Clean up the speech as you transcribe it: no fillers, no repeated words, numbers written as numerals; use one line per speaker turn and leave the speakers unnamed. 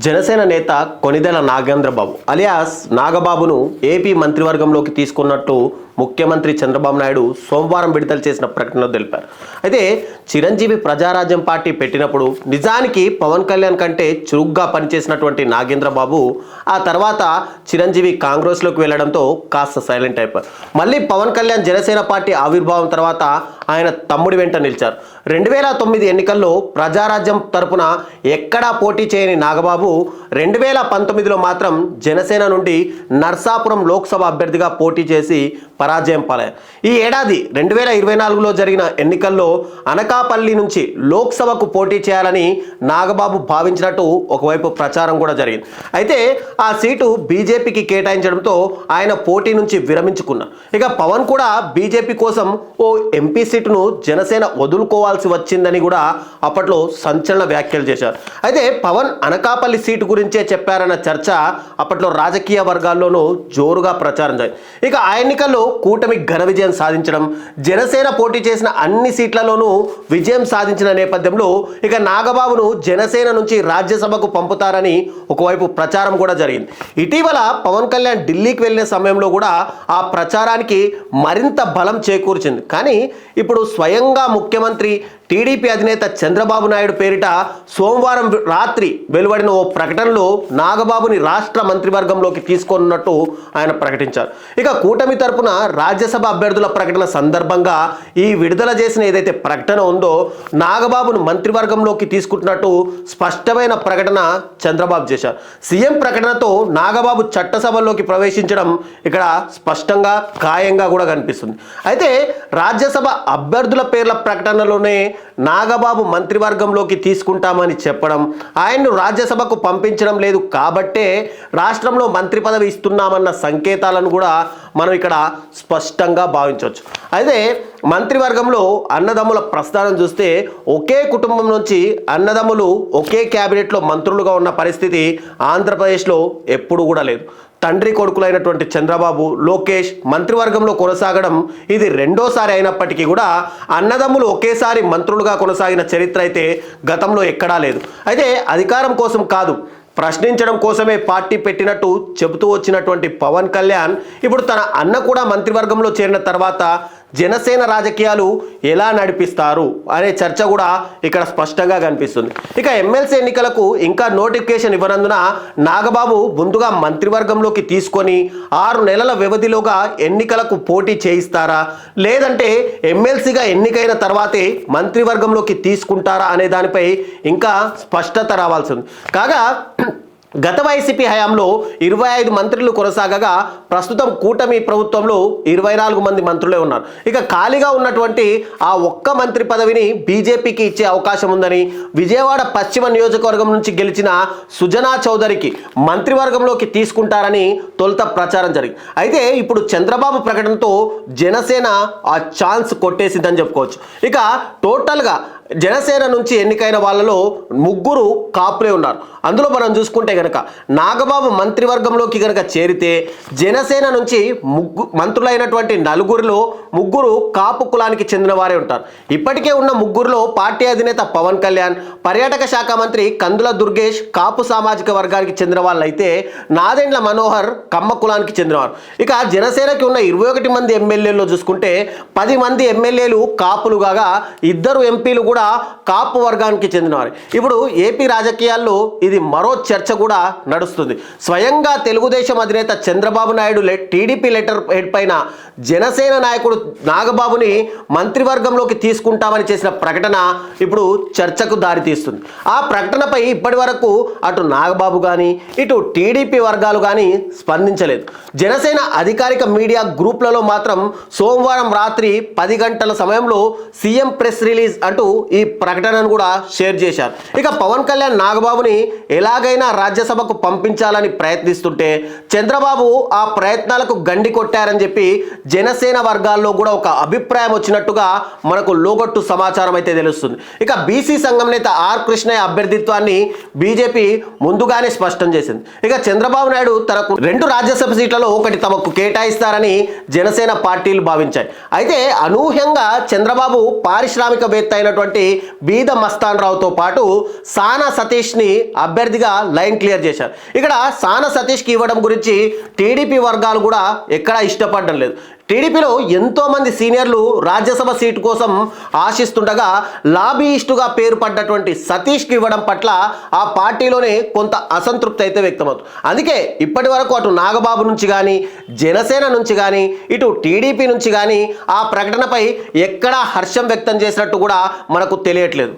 జనసేన నేత Konidela Nagendra Babu alias నాగబాబును AP మంత్రివర్గంలోకి తీసుకున్నట్టు ముఖ్యమంత్రి చంద్రబాబు నాయుడు సోమవారం విడుదల చేసిన ప్రకటనలో తెలిపారు. అయితే చిరంజీవి ప్రజారాజ్యం పార్టీ పెట్టినప్పుడు నిజానికి పవన్ కళ్యాణ్ కంటే చురుగ్గా పనిచేసినటువంటి నాగేంద్రబాబు ఆ తర్వాత చిరంజీవి కాంగ్రెస్లోకి వెళ్లడంతో కాస్త సైలెంట్ అయిపోయారు. మళ్ళీ పవన్ కళ్యాణ్ జనసేన పార్టీ ఆవిర్భావం తర్వాత ఆయన తమ్ముడి వెంట నిలిచారు. 2009 ఎన్నికల్లో ప్రజారాజ్యం తరపున ఎక్కడా పోటీ చేయని నాగబాబు 2019లో మాత్రం జనసేన నుండి నర్సాపురం లోక్సభ అభ్యర్థిగా పోటీ చేసి పరాజయం పాలయ్యారు. ఈ ఏడాది 2024లో జరిగిన ఎన్నికల్లో అనకాపల్లి నుంచి లోక్సభకు పోటీ చేయాలని నాగబాబు భావించినట్టు ఒకవైపు ప్రచారం కూడా జరిగింది. అయితే ఆ సీటు బీజేపీకి కేటాయించడంతో ఆయన పోటీ నుంచి విరమించుకున్నారు. ఇక పవన్ కూడా బీజేపీ కోసం ఓ ఎంపీ సీటును జనసేన వదులుకోవాల్సి వచ్చిందని కూడా అప్పట్లో సంచలన వ్యాఖ్యలు చేశారు. అయితే పవన్ అనకాపల్లి సీటు గురించే చెప్పారన్న చర్చ అప్పట్లో రాజకీయ వర్గాల్లోనూ జోరుగా ప్రచారం జరిగింది. ఇక ఆ ఎన్నికల్లో కూటమి ఘన విజయం సాధించడం, జనసేన పోటీ చేసిన అన్ని సీట్లలోనూ విజయం సాధించిన నేపథ్యంలో ఇక నాగబాబును జనసేన నుంచి రాజ్యసభకు పంపుతారని ఒకవైపు ప్రచారం కూడా జరిగింది. ఇటీవల పవన్ కళ్యాణ్ ఢిల్లీకి వెళ్ళిన సమయంలో కూడా ఆ ప్రచారానికి మరింత బలం చేకూర్చింది. కానీ ఇప్పుడు స్వయంగా ముఖ్యమంత్రి టీడీపీ అధినేత చంద్రబాబు నాయుడు పేరిట సోమవారం రాత్రి వెలువడిన ఓ ప్రకటనలో నాగబాబుని రాష్ట్ర మంత్రివర్గంలోకి తీసుకున్నట్టు ఆయన ప్రకటించారు. ఇక కూటమి తరపున రాజ్యసభ అభ్యర్థుల ప్రకటన సందర్భంగా ఈ విడుదల చేసిన ఏదైతే ప్రకటన ఉందో నాగబాబును మంత్రివర్గంలోకి తీసుకుంటున్నట్టు స్పష్టమైన ప్రకటన చంద్రబాబు చేశారు. సీఎం ప్రకటనతో నాగబాబు చట్టసభల్లోకి ప్రవేశించడం ఇక్కడ స్పష్టంగా ఖాయంగా కూడా కనిపిస్తుంది. అయితే రాజ్యసభ అభ్యర్థుల పేర్ల ప్రకటనలోనే నాగబాబు మంత్రివర్గంలోకి తీసుకుంటామని చెప్పడం, ఆయన్ను రాజ్యసభకు పంపించడం లేదు కాబట్టే రాష్ట్రంలో మంత్రి పదవి ఇస్తున్నామన్న సంకేతాలను కూడా మనం ఇక్కడ స్పష్టంగా భావించవచ్చు. అయితే మంత్రివర్గంలో అన్నదమ్ముల ప్రస్థానం చూస్తే ఒకే కుటుంబం నుంచి అన్నదమ్ములు ఒకే క్యాబినెట్లో మంత్రులుగా ఉన్న పరిస్థితి ఆంధ్రప్రదేశ్లో ఎప్పుడు కూడా లేదు. తండ్రి కొడుకులైనటువంటి చంద్రబాబు, లోకేష్ మంత్రివర్గంలో కొనసాగడం ఇది రెండోసారి అయినప్పటికీ కూడా అన్నదమ్ములు ఒకేసారి మంత్రులుగా కొనసాగిన చరిత్ర అయితే గతంలో ఎక్కడా లేదు. అయితే అధికారం కోసం కాదు, ప్రశ్నించడం కోసమే పార్టీ పెట్టినట్టు చెబుతూ వచ్చినటువంటి పవన్ కళ్యాణ్ ఇప్పుడు తన అన్న కూడా మంత్రివర్గంలో చేరిన తర్వాత జనసేన రాజకీయాలు ఎలా నడిపిస్తారు అనే చర్చ కూడా ఇక్కడ స్పష్టంగా కనిపిస్తుంది. ఇక ఎమ్మెల్సీ ఎన్నికలకు ఇంకా నోటిఫికేషన్ ఇవ్వనందున నాగబాబు ముందుగా మంత్రివర్గంలోకి తీసుకొని 6 నెలల వ్యవధిలోగా ఎన్నికలకు పోటీ చేయిస్తారా, లేదంటే ఎమ్మెల్సీగా ఎన్నికైన తర్వాతే మంత్రివర్గంలోకి తీసుకుంటారా అనే దానిపై ఇంకా స్పష్టత రావాల్సి ఉంది. కాగా గత వైసీపీ హయాంలో 25 మంత్రులు కొనసాగగా ప్రస్తుతం కూటమి ప్రభుత్వంలో 24 మంది మంత్రులే ఉన్నారు. ఇక ఖాళీగా ఉన్నటువంటి ఆ ఒక్క మంత్రి పదవిని బీజేపీకి ఇచ్చే అవకాశం ఉందని విజయవాడ పశ్చిమ నియోజకవర్గం నుంచి గెలిచిన సుజనా చౌదరికి మంత్రివర్గంలోకి తీసుకుంటారని తొలుత ప్రచారం జరిగింది. అయితే ఇప్పుడు చంద్రబాబు ప్రకటనతో జనసేన ఆ ఛాన్స్ కొట్టేసిందని చెప్పుకోవచ్చు. ఇక టోటల్గా జనసేన నుంచి ఎన్నికైన వాళ్ళలో 3 కాపులే ఉన్నారు. అందులో మనం చూసుకుంటే కనుక నాగబాబు మంత్రివర్గంలోకి కనుక చేరితే జనసేన నుంచి మంత్రులైనటువంటి 4లో 3 కాపు కులానికి చెందిన వారే ఉంటారు. ఇప్పటికే ఉన్న 3లో పార్టీ అధినేత పవన్ కళ్యాణ్, పర్యాటక శాఖ మంత్రి కందుల దుర్గేష్ కాపు సామాజిక వర్గానికి చెందిన వాళ్ళైతే నాదెండ్ల మనోహర్ కమ్మ కులానికి చెందినవారు. ఇక జనసేనకి ఉన్న 21 మంది ఎమ్మెల్యేల్లో చూసుకుంటే 10 మంది ఎమ్మెల్యేలు కాపులు కాగా 2 ఎంపీలు కూడా కాపు వర్గానికి చెందినవారు. ఇప్పుడు ఏపీ రాజకీయాల్లో ఇది మరో చర్చ కూడా నడుస్తుంది. స్వయంగా తెలుగుదేశం అధినేత Chandrababu Naidu TDP letter head పైన జనసేన నాయకుడు నాగబాబుని మంత్రివర్గంలోకి తీసుకుంటామని చేసిన ప్రకటన ఇప్పుడు చర్చకు దారితీస్తుంది. ఆ ప్రకటనపై ఇప్పటి వరకు అటు నాగబాబు కానీ ఇటు టీడీపీ వర్గాలు కానీ స్పందించలేదు. జనసేన అధికారిక మీడియా గ్రూప్లలో మాత్రం సోమవారం రాత్రి 10 గంటల సమయంలో సీఎం ప్రెస్ రిలీజ్ అంటూ ఈ ప్రకటనను కూడా షేర్ చేశారు. ఇక పవన్ కళ్యాణ్ నాగబాబుని ఎలాగైనా రాజ్యసభకు పంపించాలని ప్రయత్నిస్తుంటే చంద్రబాబు ఆ ప్రయత్నాలకు గండి కొట్టారని చెప్పి జనసేన వర్గాల్లో కూడా ఒక అభిప్రాయం వచ్చినట్టుగా మనకు లోగొట్టు సమాచారం అయితే తెలుస్తుంది. ఇక బీసీ సంఘం నేత ఆర్ కృష్ణయ్య అభ్యర్థిత్వాన్ని బీజేపీ ముందుగానే స్పష్టం చేసింది. ఇక చంద్రబాబు నాయుడు తనకు 2 రాజ్యసభ సీట్లలో ఒకటి తమకు కేటాయిస్తారని జనసేన పార్టీలు భావించాయి. అయితే అనూహ్యంగా చంద్రబాబు పారిశ్రామికవేత్త అయినటువంటి ఉన్నటువంటి బీద మస్తాన్ రావుతో పాటు సానా సతీష్ని అభ్యర్థిగా లైన్ క్లియర్ చేశారు. ఇక్కడ సానా సతీష్కి ఇవ్వడం గురించి టీడీపీ వర్గాలు కూడా ఎక్కడా ఇష్టపడడం లేదు. టీడీపీలో ఎంతోమంది సీనియర్లు రాజ్యసభ సీటు కోసం ఆశిస్తుండగా లాబీయిస్టుగా పేరు పడ్డటువంటి సతీష్కి ఇవ్వడం పట్ల ఆ పార్టీలోనే కొంత అసంతృప్తి అయితే వ్యక్తమవుతుంది. అందుకే ఇప్పటి వరకు అటు నాగబాబు నుంచి కానీ, జనసేన నుంచి కానీ, ఇటు టీడీపీ నుంచి కానీ ఆ ప్రకటనపై ఎక్కడా హర్షం వ్యక్తం చేసినట్టు కూడా మనకు తెలియట్లేదు.